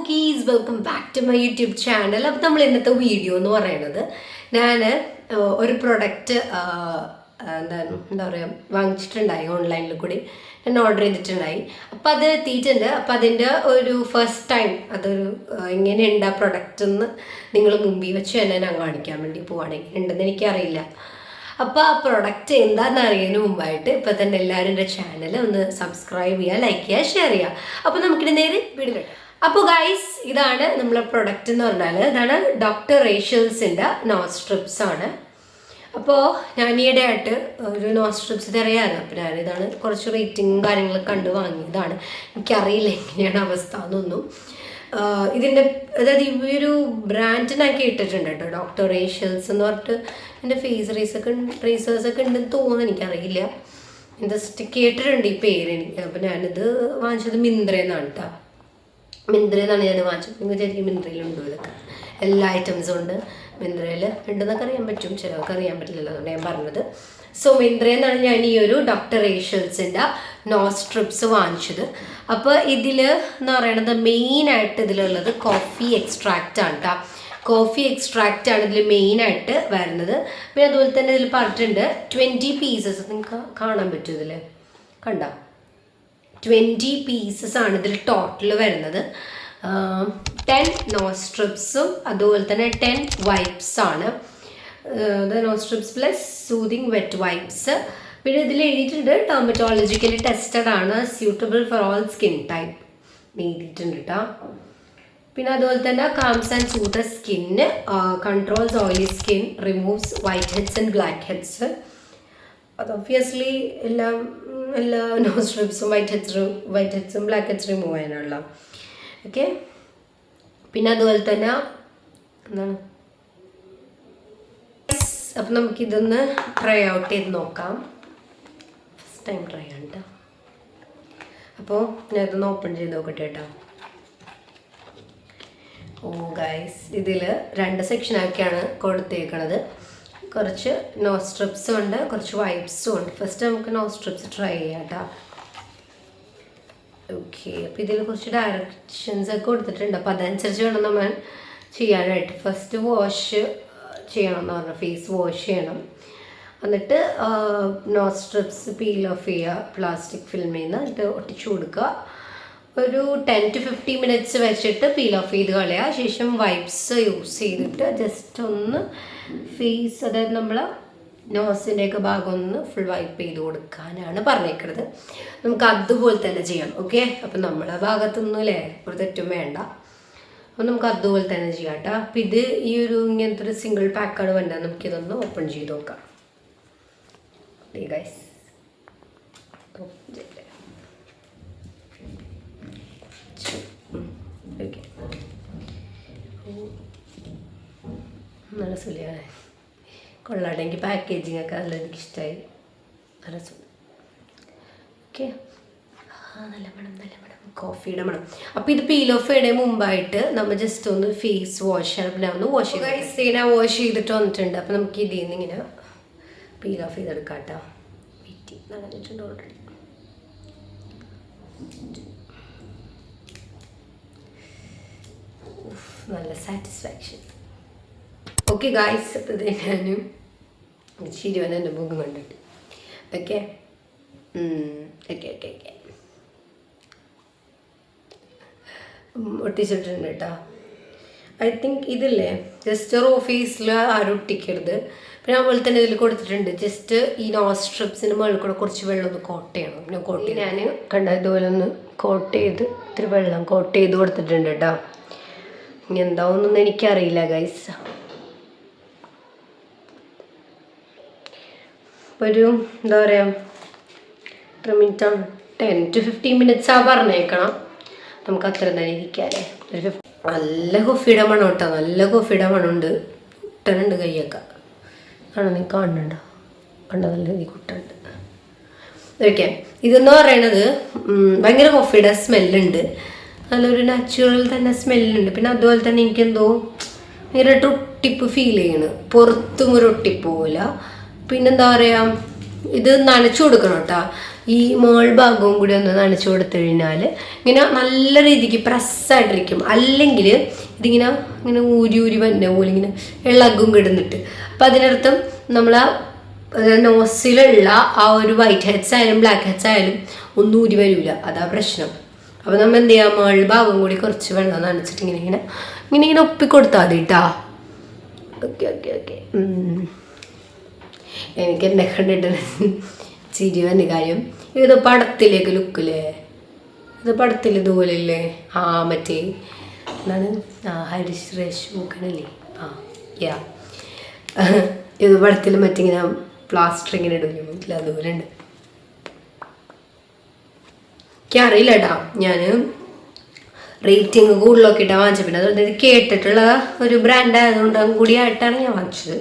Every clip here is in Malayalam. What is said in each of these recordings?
monkeys, welcome back to my YouTube channel. അപ്പോൾ നമ്മൾ ഇന്നത്തെ വീഡിയോ എന്ന് പറയുന്നത് ഞാൻ ഒരു പ്രൊഡക്റ്റ് എന്താ പറയുക വാങ്ങിച്ചിട്ടുണ്ടായി ഓൺലൈനിൽ കൂടി ഞാൻ ഓർഡർ ചെയ്തിട്ടുണ്ടായി. അപ്പോൾ അത് എത്തിയിട്ടുണ്ട്. അപ്പോൾ അതിൻ്റെ ഒരു ഫസ്റ്റ് ടൈം അതൊരു എങ്ങനെയുണ്ട് ആ പ്രൊഡക്റ്റ് എന്ന് നിങ്ങൾ മുമ്പിൽ വെച്ച് തന്നെ ഞാൻ കാണിക്കാൻ വേണ്ടി പോവാണ്. എങ്ങനെയുണ്ടെന്ന് എനിക്കറിയില്ല. അപ്പോൾ ആ പ്രൊഡക്റ്റ് എന്താണെന്ന് അറിയുന്നതിന് മുമ്പായിട്ട് ഇപ്പോൾ തന്നെ എല്ലാവരും എൻ്റെ ചാനൽ ഒന്ന് സബ്സ്ക്രൈബ് ചെയ്യുക, ലൈക്ക് ചെയ്യുക, ഷെയർ ചെയ്യുക. അപ്പോൾ നമുക്കിത് നേരെ വീഡിയോ കിട്ടാം. അപ്പോൾ ഗൈസ്, ഇതാണ് നമ്മളെ പ്രൊഡക്റ്റ് എന്ന് പറഞ്ഞാൽ ഇതാണ് ഡോക്ടർ റേഷ്യൽസിൻ്റെ നോസ്ട്രിപ്സ് ആണ്. അപ്പോൾ ഞാൻ ഈയിടെ ആയിട്ട് ഒരു നോസ്ട്രിപ്സ് തിരയാറ്. അപ്പോൾ ഞാനിതാണ് കുറച്ച് റേറ്റിംഗും കാര്യങ്ങളൊക്കെ കണ്ട് വാങ്ങിയതാണ്. എനിക്കറിയില്ല എങ്ങനെയാണ് അവസ്ഥ എന്നൊന്നും. ഇതിൻ്റെ അതായത് ഈ ഒരു ബ്രാൻഡ് ഞാൻ കേട്ടിട്ടുണ്ട് കേട്ടോ, ഡോക്ടർ റേഷ്യൽസ് എന്ന് പറഞ്ഞിട്ട്. എൻ്റെ ഫേസ് റേസേഴ്സൊക്കെ ഉണ്ടെന്ന് തോന്നുന്നു, എനിക്കറിയില്ല. ജസ്റ്റ് കേട്ടിട്ടുണ്ട് ഈ പേര് എനിക്ക്. അപ്പോൾ ഞാനിത് വാങ്ങിച്ചത് മിന്ത്രയെന്നാണ് കേട്ടോ. മിന്ത്രയെന്നാണ് ഞാൻ വാങ്ങിച്ചത്. നിങ്ങൾ ശരിക്കും മിന്ത്രയിലുണ്ടോ ഇതൊക്കെ? എല്ലാ ഐറ്റംസും ഉണ്ട് മിന്ത്രയിൽ. ഉണ്ടെന്നൊക്കെ അറിയാൻ പറ്റും, ചിലവർക്ക് അറിയാൻ പറ്റില്ലല്ലോ, അതുകൊണ്ട് ഞാൻ പറഞ്ഞത്. സോ മിന്ത്രയെന്നാണ് ഞാൻ ഈ ഒരു ഡോക്ടർ റേഷ്യൽസിൻ്റെ നോസ്ട്രിപ്സ് വാങ്ങിച്ചത്. അപ്പോൾ ഇതിൽ എന്ന് പറയുന്നത് മെയിനായിട്ട് ഇതിലുള്ളത് കോഫി എക്സ്ട്രാക്റ്റ് ആണ് കേട്ടോ. കോഫി എക്സ്ട്രാക്റ്റ് ആണ് ഇതിൽ മെയിനായിട്ട് വരുന്നത്. പിന്നെ അതുപോലെ തന്നെ ഇതിൽ പറഞ്ഞിട്ടുണ്ട് 20 പീസസ്. നിങ്ങൾക്ക് കാണാൻ പറ്റും ഇതിൽ, കണ്ട 20 പീസസ് ആണ് ഇതിൽ ടോട്ടൽ വരുന്നത്. 10 നോസ്ട്രിപ്സും അതുപോലെ തന്നെ 10 വൈപ്സ് ആണ്. Nose strips plus soothing wet wipes. പിന്നെ ഇതിൽ എഴുതിയിട്ടുണ്ട് ഡെർമറ്റോളജിക്കലി ടെസ്റ്റഡ് ആണ്, suitable for all skin type എഴുതിയിട്ടുണ്ട് കേട്ടോ. പിന്നെ അതുപോലെ തന്നെ calms and soothe the skin, controls oily skin, removes whiteheads and blackheads. അത് ഒബ്വിയസ്ലി എല്ലാ നോസ്ട്രിപ്സും വൈറ്റ് ഹെഡ്സും ബ്ലാക്ക് ഹെഡ്സ് റിമൂവ് ചെയ്യാനുള്ള. ഓക്കെ. പിന്നെ അതുപോലെ തന്നെ എന്താണ്, അപ്പം നമുക്കിതൊന്ന് ട്രൈ ഔട്ട് ചെയ്ത് നോക്കാം. ഫസ്റ്റ് ടൈം ട്രൈ ആണ് കേട്ടോ. അപ്പോൾ ഞാൻ ഇതൊന്ന് ഓപ്പൺ ചെയ്ത് നോക്കട്ടെ കേട്ടോ. ഓ ഗൈസ്, ഇതിൽ 2 സെക്ഷനാക്കിയാണ് കൊടുത്തേക്കണത്. കുറച്ച് നോസ്ട്രിപ്സും ഉണ്ട്, കുറച്ച് വൈപ്സും ഉണ്ട്. ഫസ്റ്റ് നമുക്ക് നോസ്ട്രിപ്സ് ട്രൈ ചെയ്യാം കേട്ടോ. ഓക്കെ. അപ്പോൾ ഇതിൽ കുറച്ച് ഡയറക്ഷൻസ് ഒക്കെ കൊടുത്തിട്ടുണ്ട്. അപ്പോൾ അതനുസരിച്ച് വേണം നമ്മൾ ചെയ്യാനായിട്ട്. ഫസ്റ്റ് വാഷ് ചെയ്യണം എന്ന് പറഞ്ഞാൽ ഫേസ് വാഷ് ചെയ്യണം. എന്നിട്ട് നോസ്ട്രിപ്സ് പീൽ ഓഫ് ചെയ്യുക പ്ലാസ്റ്റിക് ഫിൽമിൽ നിന്ന്. എന്നിട്ട് ഒട്ടിച്ചു കൊടുക്കുക. ഒരു 10 to 15 മിനിറ്റ്സ് വെച്ചിട്ട് പീൽ ഓഫ് ചെയ്ത് കളയുക. ശേഷം വൈപ്സ് യൂസ് ചെയ്തിട്ട് ജസ്റ്റ് ഒന്ന് ഫേസ്, അതായത് നമ്മൾ നോസിൻ്റെയൊക്കെ ഭാഗം ഒന്ന് ഫുൾ വൈപ്പ് ചെയ്ത് കൊടുക്കാനാണ് പറഞ്ഞേക്കുന്നത്. നമുക്ക് അതുപോലെ തന്നെ ചെയ്യാം. ഓക്കെ. അപ്പം നമ്മളെ ഭാഗത്തൊന്നും അല്ലേ ഒരു തെറ്റും വേണ്ട. അപ്പം നമുക്ക് അതുപോലെ തന്നെ ചെയ്യാം കേട്ടോ. അപ്പം ഇത് ഈ ഒരു ഇങ്ങനത്തെ ഒരു സിംഗിൾ പാക്കാണ് വേണ്ടത്. നമുക്കിതൊന്ന് ഓപ്പൺ ചെയ്ത് നോക്കാം. Guys, okay. നല്ല സുലിയാണ്, കൊള്ളാട്ടെ. എനിക്ക് പാക്കേജിങ് ഒക്കെ നല്ല എനിക്കിഷ്ടമായി, നല്ല സുഖം. ഓക്കെ. നല്ല മണം, നല്ല മണം, കോഫിയുടെ മണം. അപ്പോൾ ഇത് പീൽ ഓഫ് ചെയ്യണേ മുമ്പായിട്ട് നമ്മൾ ജസ്റ്റ് ഒന്ന് ഫേസ് വാഷ് ചെയ്യണം. പിന്നെ ഒന്ന് വാഷ് ചെയ്ത് ഇങ്ങനെ വാഷ് ചെയ്തിട്ട് വന്നിട്ടുണ്ട്. അപ്പോൾ നമുക്ക് ഇതിൽ നിന്ന് ഇങ്ങനെ പീൽ ഓഫ് ചെയ്തെടുക്കാം കേട്ടോ. വീട്ടി നനഞ്ഞിട്ടുണ്ട് ഓൾറെഡി. നല്ല സാറ്റിസ്ഫാക്ഷൻ. ഓക്കെ ഗായ്സ്, അപ്പോൾ ഇത് ഞാനും ശരിയാണ് എൻ്റെ മുഖം കണ്ടിട്ട്. ഓക്കെ ഓക്കെ ഓക്കെ ഓക്കെ ഒട്ടിച്ചിട്ടുണ്ട് കേട്ടോ. ഐ തിങ്ക് ഇതില്ലേ ജസ്റ്റ് റോ ഫേസിൽ ആരും ഒട്ടിക്കരുത്. പിന്നെ അതുപോലെ തന്നെ ഇതിൽ കൊടുത്തിട്ടുണ്ട് ജസ്റ്റ് ഈ നോസ്ട്രിപ്സിന് മുകളിൽ കൂടെ കുറച്ച് വെള്ളം ഒന്ന് കോട്ട് ചെയ്യണം. പിന്നെ കോട്ട് ഞാൻ കണ്ട ഇതുപോലെ ഒന്ന് കോട്ട് ചെയ്ത് ഇത്തിരി വെള്ളം കോട്ട് ചെയ്ത് കൊടുത്തിട്ടുണ്ട് കേട്ടോ. ഇനി എന്താവുന്നൊന്നും എനിക്കറിയില്ല ഗൈസ്. ഒരു എന്താ പറയുക, എത്ര മിനിറ്റാണ്? 10 to 15 മിനിറ്റ്സ് പറഞ്ഞേക്കണം. നമുക്ക് അത്ര തന്നെ ഇരിക്കാല്ലേ. നല്ല കോഫിയുടെ മണം കേട്ടോ, നല്ല കോഫിയുടെ മണമുണ്ട്. കുട്ടനുണ്ട് കൈയൊക്കെ ആണോ, നീ കാണുന്നുണ്ടോ? കണ്ട നല്ല രീതി കുട്ടുണ്ട്. ഓക്കെ. ഇതെന്ന് പറയണത് ഭയങ്കര കോഫിയുടെ സ്മെല്ലുണ്ട്, നല്ലൊരു നാച്ചുറൽ തന്നെ സ്മെല്ലുണ്ട്. പിന്നെ അതുപോലെ തന്നെ എനിക്കെന്തോ ഭയങ്കരമായിട്ട് ഒട്ടിപ്പ് ഫീൽ ചെയ്യണ്, പുറത്തും ഒരു ഒട്ടിപ്പ് പോലെ. പിന്നെന്താ പറയുക, ഇത് നനച്ചു കൊടുക്കണം കേട്ടോ. ഈ മേൾ ഭാഗവും കൂടി ഒന്ന് നനച്ചു കൊടുത്തു കഴിഞ്ഞാൽ ഇങ്ങനെ നല്ല രീതിക്ക് പ്രസ്സായിട്ടിരിക്കും. അല്ലെങ്കിൽ ഇതിങ്ങനെ ഇങ്ങനെ ഊരി വന്ന പോലെ ഇങ്ങനെ ഇളകും കിടന്നിട്ട്. അപ്പം അതിനർത്ഥം നമ്മൾ ആ നോസിലുള്ള ആ ഒരു വൈറ്റ് ഹെഡ്സ് ആയാലും ബ്ലാക്ക് ഹെഡ്സ് ആയാലും ഒന്നും ഊരി വരില്ല. അതാ പ്രശ്നം. അപ്പോൾ നമ്മൾ എന്ത് ചെയ്യാം, മേൾ ഭാഗം കൂടി കുറച്ച് വെള്ളം നനച്ചിട്ട് ഇങ്ങനെ ഒപ്പിക്കൊടുത്താൽ മതി കേട്ടോ. Okay okay okay. എനിക്ക് എന്നെ കണ്ടിട്ട് ചിരി വന്ന കാര്യം, ഇത് പടത്തിലേക്ക് ലുക്കില്ലേ, ഇത് പടത്തിൽ ഇതുപോലെ ഇല്ലേ, ആ മറ്റേ എന്താണ്, ഹരിഷ് രേഷ്മുഖനല്ലേ, യാ ഇത് പടത്തിൽ മറ്റിങ്ങനെ പ്ലാസ്റ്റർ ഇങ്ങനെ ഇടില്ല വീട്ടിൽ, അതുപോലെ ഉണ്ട്. എനിക്കറിയില്ല കേട്ടോ, ഞാൻ റേറ്റിംഗ് കൂടുതലൊക്കെ ഇട്ടാണ് വാങ്ങിച്ചത്. പിന്നെ അതുകൊണ്ട് ഇത് കേട്ടിട്ടുള്ള ഒരു ബ്രാൻഡ് ആയതുകൊണ്ട് കൂടിയായിട്ടാണ് ഞാൻ വാങ്ങിച്ചത്.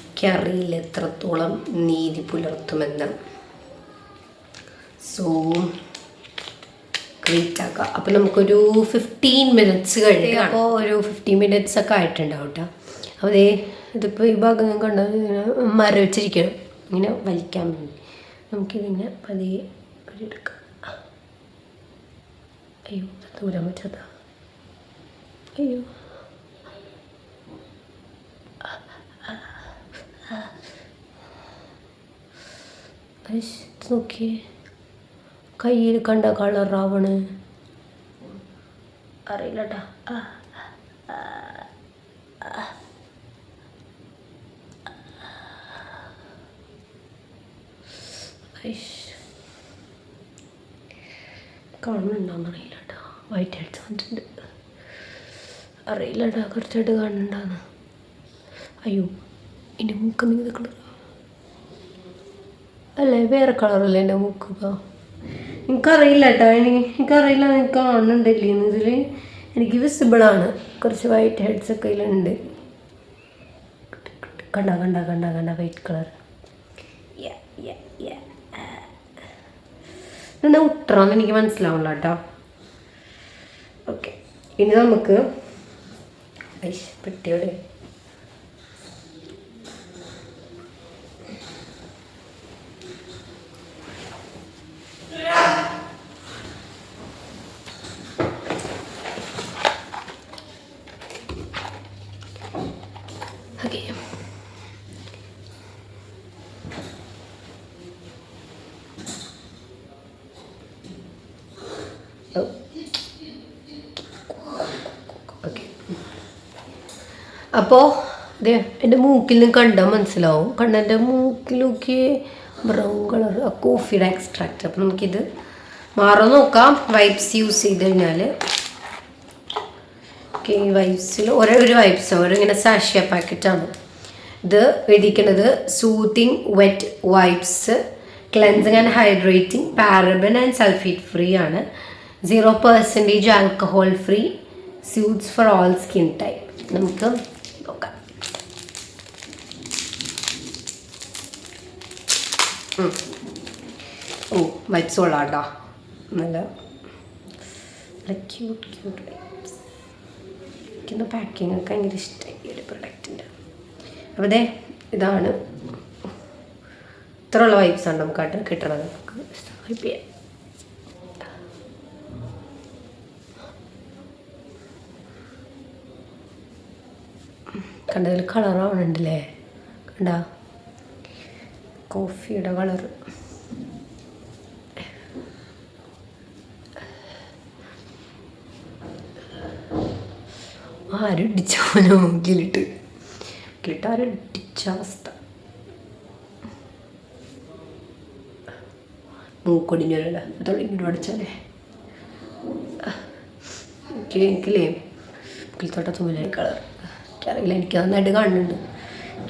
എനിക്കറിയില്ല എത്രത്തോളം നീതി പുലർത്തുമെന്ന്. സോ ഗ്രേറ്റ് ആക്കാം. അപ്പോൾ നമുക്കൊരു 15 മിനിറ്റ്സ് കഴിഞ്ഞ്, അപ്പോൾ ഒരു 15 മിനിറ്റ്സ് ഒക്കെ ആയിട്ടുണ്ടാവും കേട്ടോ. അപ്പോൾ ഇതിപ്പോൾ ഈ ഭാഗം ഞാൻ കണ്ടത് ഇങ്ങനെ മരവിച്ചിരിക്കണം, ഇങ്ങനെ വലിക്കാൻ വേണ്ടി. നമുക്കിതിങ്ങനെ പതിയെ എടുക്കാം. അയ്യോ ദൂരം വെച്ചതാ, അയ്യോ നോക്കിയേ, കയ്യിൽ കണ്ട കളറാവണ്, അറിയില്ല കേട്ടോ. കാണുന്നുണ്ടോന്ന് അറിയില്ല കേട്ടോ, വൈറ്റ് ഹെഡ്സ് വന്നിട്ടുണ്ട്, അറിയില്ല കേട്ടോ, കുറച്ചായിട്ട് കാണുന്നുണ്ടാന്ന്. അയ്യോ എൻ്റെ മൂക്ക് നിങ്ങൾ കളർ അല്ലേ, വേറെ കളറല്ലേ എൻ്റെ മൂക്ക്. ഇപ്പോൾ എനിക്കറിയില്ല കേട്ടോ, എനിക്കറിയില്ല, എനിക്ക് കാണുന്നുണ്ടല്ലേന്ന്. ഇതിൽ എനിക്ക് വിസിബിളാണ്, കുറച്ച് വൈറ്റ് ഹെഡ്സ് ഒക്കെ ഇതിലുണ്ട്. കണ്ട വൈറ്റ് കളർ. ഇതെന്താ ഉട്ടറാന്ന് എനിക്ക് മനസ്സിലാവില്ല കേട്ടോ. ഓക്കെ, ഇനി നമുക്ക് പെട്ടിയോടെ അപ്പോൾ അതെ, എൻ്റെ മൂക്കിൽ നിന്ന് കണ്ടാൽ മനസ്സിലാവും. എൻ്റെ മൂക്കിലൊക്കെ ബ്രൗൺ കളർ, ആ കോഫിയുടെ എക്സ്ട്രാക്റ്റ്. അപ്പോൾ നമുക്കിത് മാറാൻ നോക്കാം വൈപ്സ് യൂസ് ചെയ്ത് കഴിഞ്ഞാൽ. ഓക്കെ, ഈ വൈപ്സിൽ ഒരു വൈപ്സ് ഇങ്ങനെ സാഷ്യ പാക്കറ്റാണ് ഇത് എഴുതിക്കുന്നത്. Soothing wet wipes, cleansing and hydrating, paraben and sulphate free ആണ്, 0% alcohol free, suits for all skin type. നമുക്ക് നോക്കാം. ഓ വൈപ്സ് കൊള്ളാം കേട്ടോ, നല്ല ക്യൂട്ട് വൈപ്സ്. എനിക്കിന്ന് പാക്കിംഗ് ഒക്കെ ഭയങ്കര ഇഷ്ടമായി ഈ ഒരു പ്രൊഡക്റ്റിൻ്റെ. അപ്പോൾ അതെ, ഇതാണ് ഇത്രയുള്ള വൈപ്സാണ് നമുക്കായിട്ട് കിട്ടണത്. നമുക്ക് വൈപ്പ് ചെയ്യാം. കണ്ടതിൽ കളറാവണുണ്ടല്ലേ, കണ്ട കോഫിയുടെ കളർ. ആരടിച്ചോനോ കിലിട്ട് ആരടിച്ച അവസ്ഥ. മൂക്കൊടിഞ്ഞല്ല തുടങ്ങി അടിച്ചാലേ എനിക്കില്ലേ കിളിത്തോട്ടത്തുമ്പിലെ കളർ എനിക്കറിയില്ല, എനിക്ക് നന്നായിട്ട് കാണുന്നുണ്ട്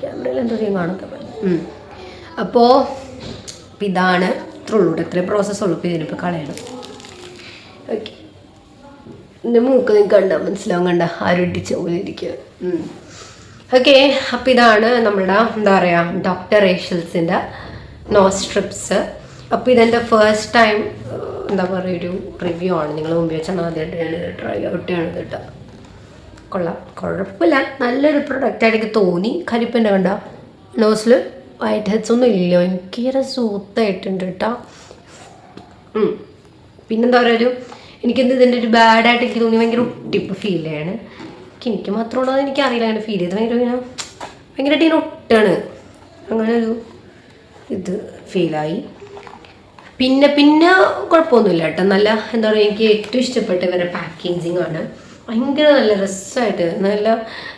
ക്യാമറയിൽ എന്തെങ്കിലും കാണുന്നത്. അപ്പോൾ ഇതാണ് ഇത്രയുള്ളൂ, എത്രയും പ്രോസസ്സുള്ളൂ. ഇപ്പോൾ ഇതിനിപ്പോൾ കളയണം. ഓക്കെ, എൻ്റെ മൂക്ക് നിങ്ങൾക്ക് കണ്ടാൽ മനസ്സിലാവും, കണ്ട ആരൊട്ടിച്ച പോലെ ഇരിക്കുക. ഓക്കെ, അപ്പോൾ ഇതാണ് നമ്മളുടെ എന്താ പറയുക ഡോക്ടർ റേഷ്യൽസിൻ്റെ നോസ്ട്രിപ്സ്. അപ്പോൾ ഇതെൻ്റെ ഫസ്റ്റ് ടൈം എന്താ പറയുക ഒരു റിവ്യൂ ആണ്. നിങ്ങൾ മുമ്പ് വെച്ചാൽ ആദ്യമായിട്ട് ട്രൈ ഔട്ട് ചെയ്യണത് കേട്ടോ. കൊള്ളാം, കുഴപ്പമില്ല, നല്ലൊരു പ്രൊഡക്റ്റായിട്ട് എനിക്ക് തോന്നി. കരിപ്പൻ്റെ കണ്ട നോസിൽ വൈറ്റ് ഹെഡ്സ് ഒന്നും ഇല്ല, ഭയങ്കര സൂത്തായിട്ടുണ്ട് കേട്ടോ. പിന്നെന്താ പറയുക, എനിക്കെന്ത് ഇതിൻ്റെ ഒരു ബാഡായിട്ട് എനിക്ക് തോന്നി, ഭയങ്കര ഒട്ടിപ്പ് ഫീൽ ചെയ്യാണ്. എനിക്ക് മാത്രമുള്ളത് എനിക്കറിയില്ല, അങ്ങനെ ഫീൽ ചെയ്ത് ഭയങ്കരമായിട്ട് ഇങ്ങനെ ഒട്ടാണ്, അങ്ങനെ ഒരു ഇത് ഫീലായി. പിന്നെ കുഴപ്പമൊന്നുമില്ല കേട്ടോ, നല്ല എന്താ പറയുക, എനിക്ക് ഏറ്റവും ഇഷ്ടപ്പെട്ട ഇവരുടെ പാക്കേജിങ് ആണ്. ഭയങ്കര നല്ല രസമായിട്ട്, നല്ല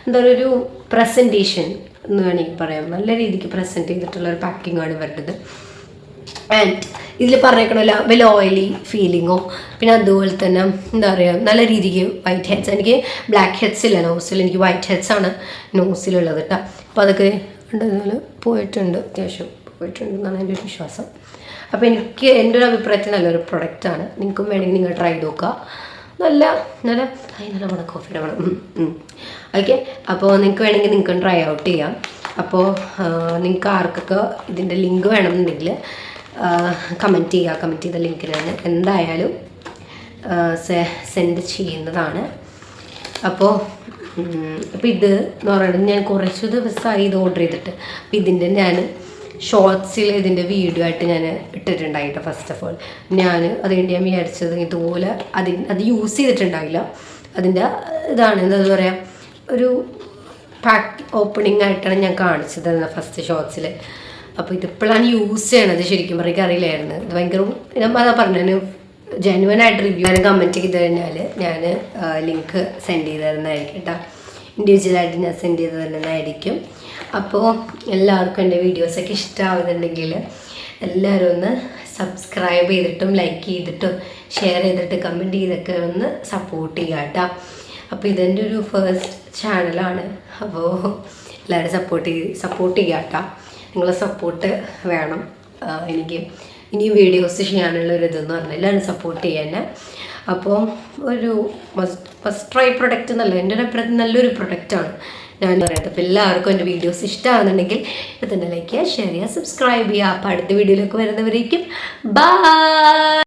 എന്താ പറയുക, ഒരു പ്രസൻറ്റേഷൻ എന്ന് വേണമെങ്കിൽ പറയാം. നല്ല രീതിക്ക് പ്രസൻറ്റ് ചെയ്തിട്ടുള്ള ഒരു പാക്കിംഗ് ആണ് ഇവരുടേത്. ആൻഡ് ഇതിൽ പറഞ്ഞേക്കണമല്ലോ വലിയ ഓയിലി ഫീലിങ്ങോ, പിന്നെ അതുപോലെ തന്നെ എന്താ പറയുക, നല്ല രീതിക്ക് വൈറ്റ് ഹെഡ്സ്. എനിക്ക് ബ്ലാക്ക് ഹെഡ്സ് ഇല്ല നോസിൽ, എനിക്ക് വൈറ്റ് ഹെഡ്സാണ് നോസിലുള്ളത് കേട്ടോ. അപ്പോൾ അതൊക്കെ ഉണ്ടതുപോലെ പോയിട്ടുണ്ട്, അത്യാവശ്യം പോയിട്ടുണ്ടെന്നാണ് എൻ്റെ ഒരു വിശ്വാസം. അപ്പോൾ എനിക്ക് എൻ്റെ ഒരു അഭിപ്രായത്തിൽ നല്ലൊരു പ്രൊഡക്റ്റാണ്. നിങ്ങൾക്കും വേണമെങ്കിൽ നിങ്ങൾ ട്രൈ ചെയ്ത് നോക്കുക. നല്ല വേണം, കോഫിയുടെ വേണം. ഓക്കെ, അപ്പോൾ നിങ്ങൾക്ക് വേണമെങ്കിൽ നിങ്ങൾക്കും ട്രൈ ഔട്ട് ചെയ്യാം. അപ്പോൾ നിങ്ങൾക്ക് ആർക്കൊക്കെ ഇതിൻ്റെ ലിങ്ക് വേണമെന്നുണ്ടെങ്കിൽ കമൻറ്റ് ചെയ്യുക. കമൻറ്റ് ചെയ്ത ലിങ്കിൽ ഞാൻ എന്തായാലും സെൻഡ് ചെയ്യുന്നതാണ്. അപ്പോൾ ഇത് എന്ന് പറയുന്നത് ഞാൻ കുറച്ച് ദിവസമായി ഇത് ഓർഡർ ചെയ്തിട്ട്. അപ്പോൾ ഇതിൻ്റെ ഞാൻ ഷോർട്സിൽ ഇതിൻ്റെ വീഡിയോ ആയിട്ട് ഞാൻ ഇട്ടിട്ടുണ്ടായിട്ട്. ഫസ്റ്റ് ഓഫ് ഓൾ അതുകൊണ്ട് ഞാൻ വിചാരിച്ചത് ഇതുപോലെ അത് യൂസ് ചെയ്തിട്ടുണ്ടായില്ല. അതിൻ്റെ ഇതാണ് എന്താ പറയുക, ഒരു പാക്ക് ഓപ്പണിംഗ് ആയിട്ടാണ് ഞാൻ കാണിച്ചത് ഫസ്റ്റ് ഷോർട്സിൽ. അപ്പോൾ ഇതിപ്പോഴാണ് യൂസ് ചെയ്യണത്. ശരിക്കും പറയുക അറിയില്ലായിരുന്നു. ഇത് ഭയങ്കര ഞാൻ അതാ പറഞ്ഞു, ജെന്യുവനായിട്ട് റിവ്യൂ ആണ് കമൻറ്റ് ചെയ്ത് കഴിഞ്ഞാൽ ഞാൻ ലിങ്ക് സെൻഡ് ചെയ്ത് തരുന്നതായിരിക്കും കേട്ടോ. ഇൻഡിവിജ്വലായിട്ട് ഞാൻ സെൻഡ് ചെയ്ത് തരുന്നതായിരിക്കും. അപ്പോൾ എല്ലാവർക്കും എൻ്റെ വീഡിയോസൊക്കെ ഇഷ്ടമാവുന്നുണ്ടെങ്കിൽ എല്ലാവരും ഒന്ന് സബ്സ്ക്രൈബ് ചെയ്തിട്ടും ലൈക്ക് ചെയ്തിട്ടും ഷെയർ ചെയ്തിട്ട് കമൻറ്റ് ചെയ്തൊക്കെ ഒന്ന് സപ്പോർട്ട് ചെയ്യുക കേട്ടോ. അപ്പോൾ ഇതെൻ്റെ ഒരു ഫസ്റ്റ് ചാനലാണ്. അപ്പോൾ എല്ലാവരും സപ്പോർട്ട് ചെയ്യുക കേട്ടോ. നിങ്ങളെ സപ്പോർട്ട് വേണം എനിക്ക് ഇനി വീഡിയോസ് ചെയ്യാനുള്ളൊരു ഇതെന്ന് പറഞ്ഞാൽ എല്ലാവരും സപ്പോർട്ട് ചെയ്യാൻ. അപ്പോൾ ഒരു ഫസ്റ്റ് ട്രൈ പ്രൊഡക്റ്റ് എന്നല്ല, എൻ്റെ ഒരു അഭിപ്രായത്തിൽ നല്ലൊരു പ്രൊഡക്റ്റാണ് ഞാൻ പറയുന്നത്. അപ്പോൾ എല്ലാവർക്കും എൻ്റെ വീഡിയോസ് ഇഷ്ടമാകുന്നുണ്ടെങ്കിൽ ഇപ്പോൾ തന്നെ ലൈക്ക് ചെയ്യുക, ഷെയർ ചെയ്യുക, സബ്സ്ക്രൈബ് ചെയ്യുക. അപ്പോൾ അടുത്ത വീഡിയോയിലേക്ക് വരുന്നവരേക്കും ബൈ.